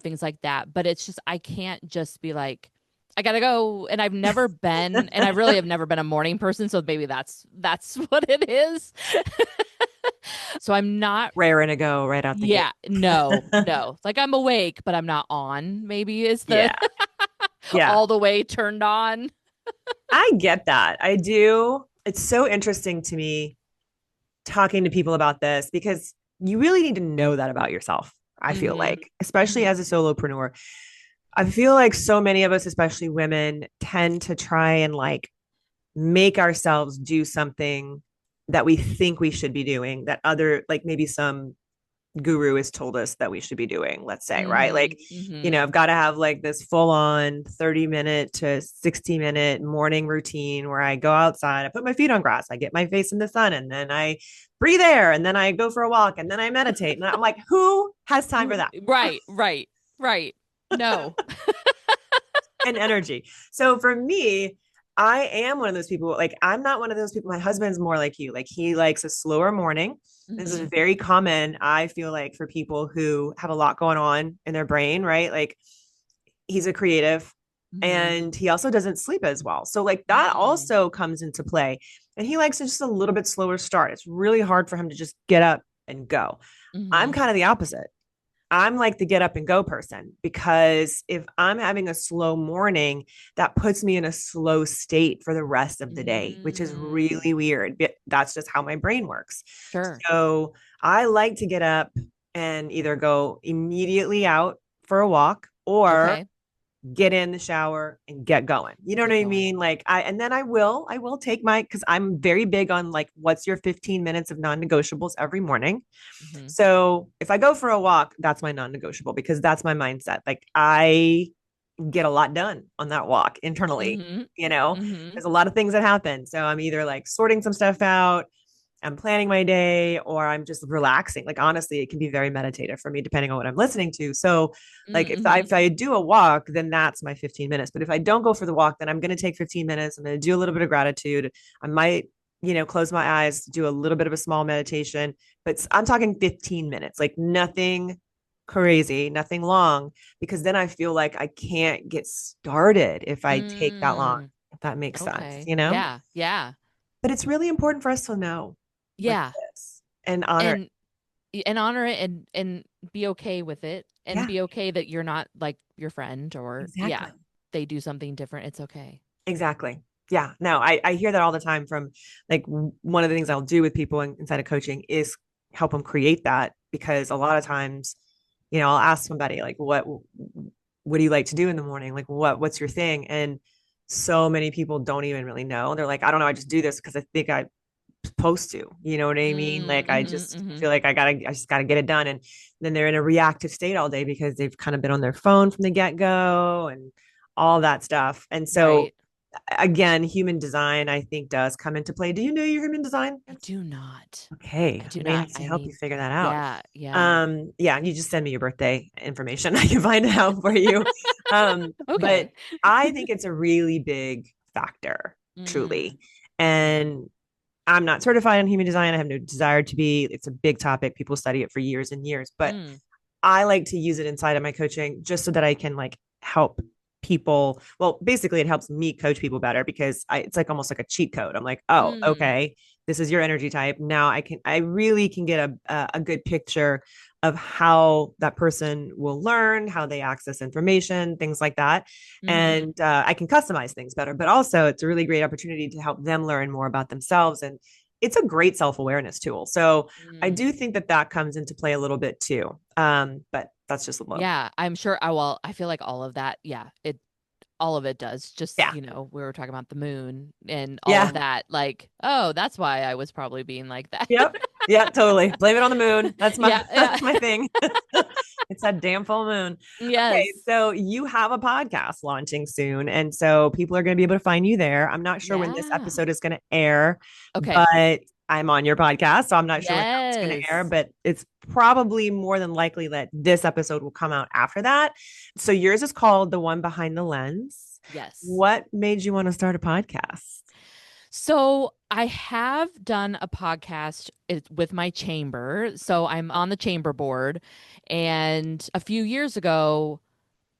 things like that. But it's just I can't just be like, I gotta go. And I really have never been a morning person, so maybe that's what it is. So I'm not, Raring to go right out the gate. yeah, no, no. Like I'm awake, but I'm not on, maybe is the Yeah. Yeah. all the way turned on. I get that. I do. It's so interesting to me talking to people about this because you really need to know that about yourself. I feel Mm-hmm. like, especially as a solopreneur, I feel like so many of us, especially women, tend to try and like make ourselves do something that we think we should be doing that other, like maybe some guru has told us that we should be doing, let's say, right? Mm-hmm. Like, Mm-hmm. I've got to have like this full on 30-minute to 60-minute morning routine where I go outside, I put my feet on grass, I get my face in the sun, and then I breathe air, and then I go for a walk, and then I meditate. And I'm like, who has time for that? Right, right, right. No. And energy. So for me, I am one of those people. Like, I'm not one of those people. My husband's more like you. Like, he likes a slower morning. This is Mm-hmm. very common, I feel like, for people who have a lot going on in their brain, right? Like, he's a creative Mm-hmm. and he also doesn't sleep as well. So, like, that Mm-hmm. also comes into play. And he likes just a little bit slower start. It's really hard for him to just get up and go. I'm Mm-hmm. kind of the opposite. I'm like the get up and go person because if I'm having a slow morning, that puts me in a slow state for the rest of the day, which is Mm. really weird. But that's just how my brain works. Sure. So I like to get up and either go immediately out for a walk or Okay. get in the shower and get going. You know what Get I going. mean? Like and then I will take cause I'm very big on like, what's your 15 minutes of non-negotiables every morning. Mm-hmm. So if I go for a walk, that's my non-negotiable because that's my mindset. Like, I get a lot done on that walk internally, Mm-hmm. Mm-hmm. there's a lot of things that happen. So I'm either like sorting some stuff out, I'm planning my day or I'm just relaxing. Like honestly, it can be very meditative for me depending on what I'm listening to. So like Mm-hmm. if I do a walk, then that's my 15 minutes. But if I don't go for the walk, then I'm going to take 15 minutes. I'm going to do a little bit of gratitude. I might, close my eyes, do a little bit of a small meditation, but I'm talking 15 minutes, like nothing crazy, nothing long, because then I feel like I can't get started if I take that long, Mm, if that makes sense, okay. Yeah. Yeah. But it's really important for us to know like Yeah. this and honor it. And honor it and be okay with it and Yeah, be okay that you're not like your friend or yeah, exactly. they do something different. It's okay. Exactly. Yeah. No, I hear that all the time from like one of the things I'll do with people inside of coaching is help them create that because a lot of times, I'll ask somebody like, what do you like to do in the morning? Like what's your thing? And so many people don't even really know. They're like, I don't know. I just do this because I think I'm supposed to, you know what I mean? Like I Mm-hmm, just mm-hmm. feel like I just gotta get it done. And then they're in a reactive state all day because they've kind of been on their phone from the get-go and all that stuff. And so Right. again, human design, I think, does come into play. Do you know your human design? I do not. Okay. I I do may not. have to I help you mean, figure that out. yeah, yeah. Yeah, you just send me your birthday information. I can find it out for you. But Okay. I think it's a really big factor, Mm, truly. And I'm not certified in human design. I have no desire to be. It's a big topic. People study it for years and years, but mm, I like to use it inside of my coaching just so that I can like help people. Well, basically, it helps me coach people better because it's like almost like a cheat code. I'm like, oh, mm, okay, this is your energy type. Now I really can get a good picture of how that person will learn, how they access information, things like that. mm-hmm. And I can customize things better, but also it's a really great opportunity to help them learn more about themselves. And it's a great self-awareness tool. So I Mm. do think that that comes into play a little bit too. But that's just a little. Yeah, I'm sure. I well, I feel like all of that. Yeah, it all of it does. Just, Yeah. we were talking about the moon and all of Yeah. that. Like, oh, that's why I was probably being like that. Yep. Yeah, totally. Blame it on the moon. That's my Yeah, yeah. that's my thing. It's that damn full moon. Okay, Yes. so you have a podcast launching soon, and so people are going to be able to find you there. I'm not sure when this Yeah. episode is going to air, Okay. but I'm on your podcast, so I'm not sure when that's going to air, Yes. but it's probably more than likely that this episode will come out after that. So yours is called The One Behind the Lens. Yes. What made you want to start a podcast? So I have done a podcast with my chamber. So I'm on the chamber board. And a few years ago,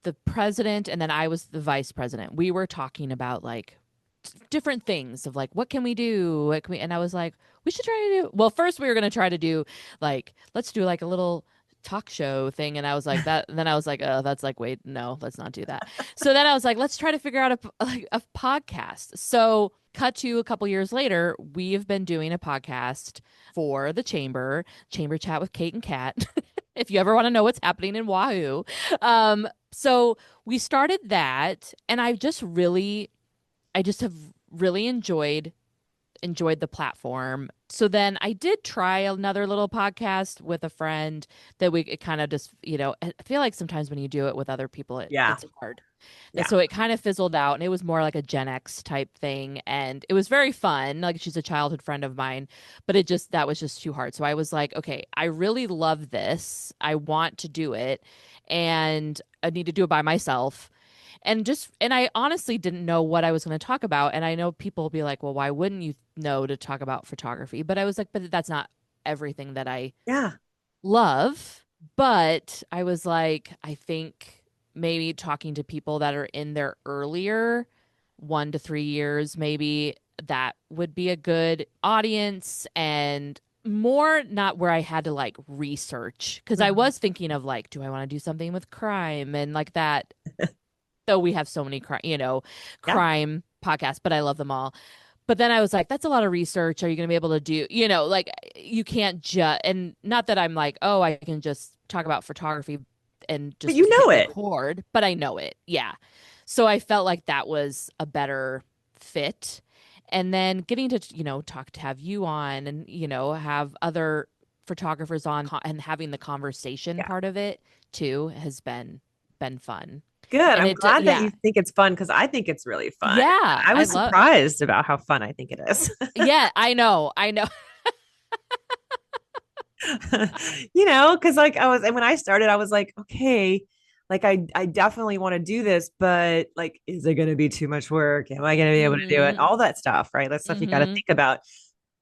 the president and then I was the vice president. We were talking about like different things of like, what can we do? What can we? And I was like, we should try to do. Well, first we were going to try to do like, let's do like a little talk show thing. And I was like, that. Then I was like, oh, that's like, wait, no, let's not do that. So then I was like, let's try to figure out like a podcast. So cut to a couple years later, we have been doing a podcast for the chamber chat with Kate and Kat. If you ever want to know what's happening in Wahoo. So we started that, and I just have really enjoyed the platform. So then I did try another little podcast with a friend that it kind of just, I feel like sometimes when you do it with other people, Yeah. it's hard. And Yeah. so it kind of fizzled out and it was more like a Gen X type thing. And it was very fun. Like she's a childhood friend of mine, but that was just too hard. So I was like, okay, I really love this. I want to do it and I need to do it by myself. And I honestly didn't know what I was going to talk about. And I know people will be like, well, why wouldn't you know to talk about photography? But I was like, but that's not everything that I Yeah. love. But I was like, I think maybe talking to people that are in their earlier 1 to 3 years, maybe that would be a good audience and more not where I had to like research because I Mhm. was thinking of like, do I want to do something with crime and like that? Though we have so many Yeah. crime podcasts, but I love them all. But then I was like, that's a lot of research. Are you going to be able to do, like you can't just, and not that I'm like, oh, I can just talk about photography and But just you know hit it. record, but I know it. Yeah. So I felt like that was a better fit. And then getting to, have you on and, have other photographers on and having the conversation Yeah. part of it too has been fun. Good. And I'm glad that yeah. you think it's fun because I think it's really fun. Yeah, I I was love surprised about how fun I think it is. Yeah, I know. I know. Because like and when I started, I was like, okay, like I definitely want to do this, but like, is it going to be too much work? Am I going to be able to do it? Mm-hmm. All that stuff, right? That stuff you got to Mm-hmm. think about.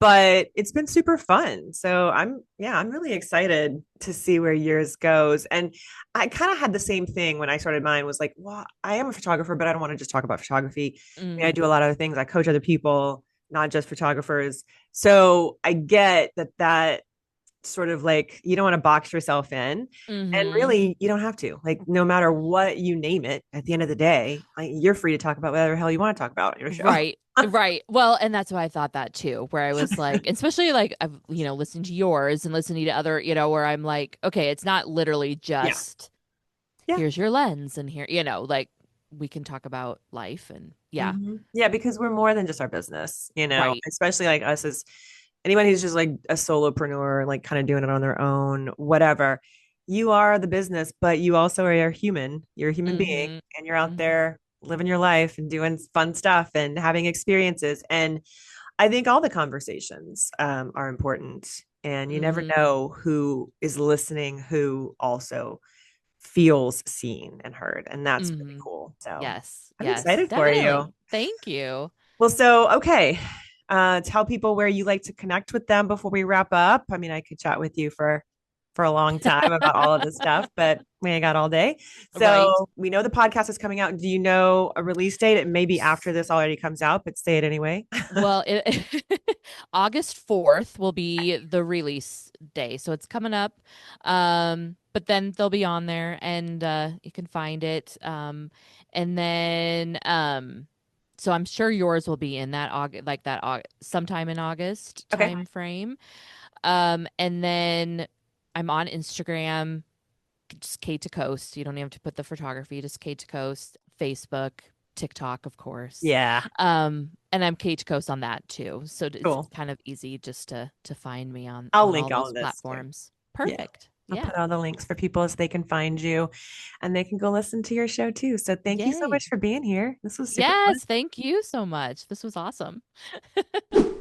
But it's been super fun. So I'm really excited to see where yours goes. And I kind of had the same thing when I started mine was like, well, I am a photographer, but I don't want to just talk about photography. I mean, I Mm-hmm. do a lot of other things. I coach other people, not just photographers. So I get that sort of like you don't want to box yourself in, and Mm-hmm. really you don't have to, like, no matter what you name it, at the end of the day, like, you're free to talk about whatever the hell you want to talk about on your show. Right. Right. Well, and that's why I thought that too, where I was like, especially like I've, listening to yours and listening to other, where I'm like, okay, it's not literally Yeah, just yeah. here's your lens and here, like we can talk about life and yeah. Yeah, because we're more than just our business, Right. especially like us as anyone who's just like a solopreneur, like kind of doing it on their own, whatever. You are the business, but you also are a human. You're a human being, Mm-hmm. and you're out Mm-hmm. there living your life and doing fun stuff and having experiences. And I think all the conversations are important. And you never Mm-hmm. know who is listening, who also feels seen and heard. And that's really Mm-hmm. cool. So Yes. I'm Yes. excited for Definitely. you. Thank you. Well, so, okay. Tell people where you like to connect with them before we wrap up. I mean, I could chat with you for a long time about all of this stuff, but we ain't got all day. Right. So we know the podcast is coming out. Do you know a release date? It may be after this already comes out, but say it anyway. Well, August 4th will be the release day. So it's coming up. But then they'll be on there and you can find it. And then so I'm sure yours will be in that August, like that sometime in August Okay. time frame. And then I'm on Instagram, just Kate DeCoste. You don't even have to put the photography, just Kate DeCoste, Facebook, TikTok, of course. Yeah. And I'm Kate DeCoste on that too. So it's Cool. kind of easy just to find me on I'll all link all those of this too. platforms. Yeah. Perfect. I'll Yeah. put all the links for people as they can find you and they can go listen to your show too. So thank you so Yay. much for being here. This was super fun. Yes, thank you so much. This was awesome.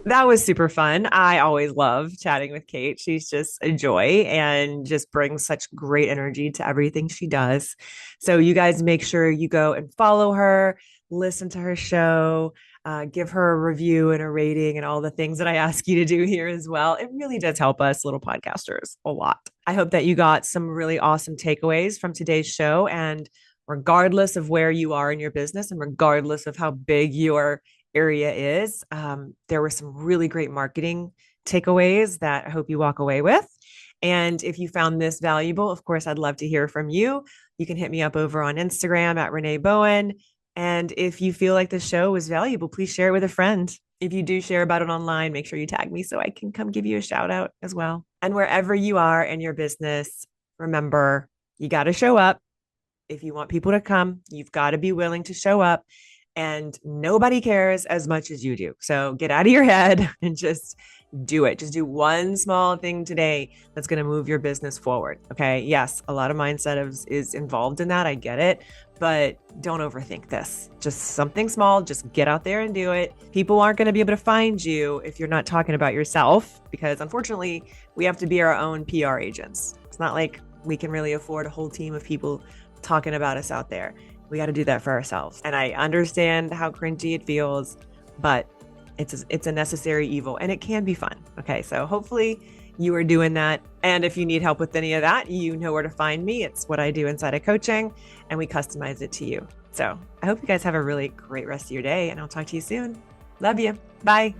That was super fun. I always love chatting with Kate. She's just a joy and just brings such great energy to everything she does. So, you guys make sure you go and follow her, listen to her show, give her a review and a rating, and all the things that I ask you to do here as well. It really does help us little podcasters a lot. I hope that you got some really awesome takeaways from today's show. And regardless of where you are in your business and regardless of how big your area is, there were some really great marketing takeaways that I hope you walk away with. And if you found this valuable, of course, I'd love to hear from you. You can hit me up over on Instagram at Renee Bowen. And if you feel like the show was valuable, please share it with a friend. If you do share about it online, make sure you tag me so I can come give you a shout out as well. And wherever you are in your business, remember, you got to show up. If you want people to come, you've got to be willing to show up, and nobody cares as much as you do. So get out of your head and just do it. Just do one small thing today that's going to move your business forward. Okay. Yes, a lot of mindset is involved in that. I get it, but don't overthink this. Just something small. Just get out there and do it. People aren't going to be able to find you if you're not talking about yourself, because unfortunately, we have to be our own PR agents. It's not like we can really afford a whole team of people talking about us out there. We got to do that for ourselves. And I understand how cringy it feels, but it's a necessary evil and it can be fun. Okay. So hopefully you are doing that. And if you need help with any of that, you know where to find me. It's what I do inside of coaching, and we customize it to you. So I hope you guys have a really great rest of your day, and I'll talk to you soon. Love you. Bye.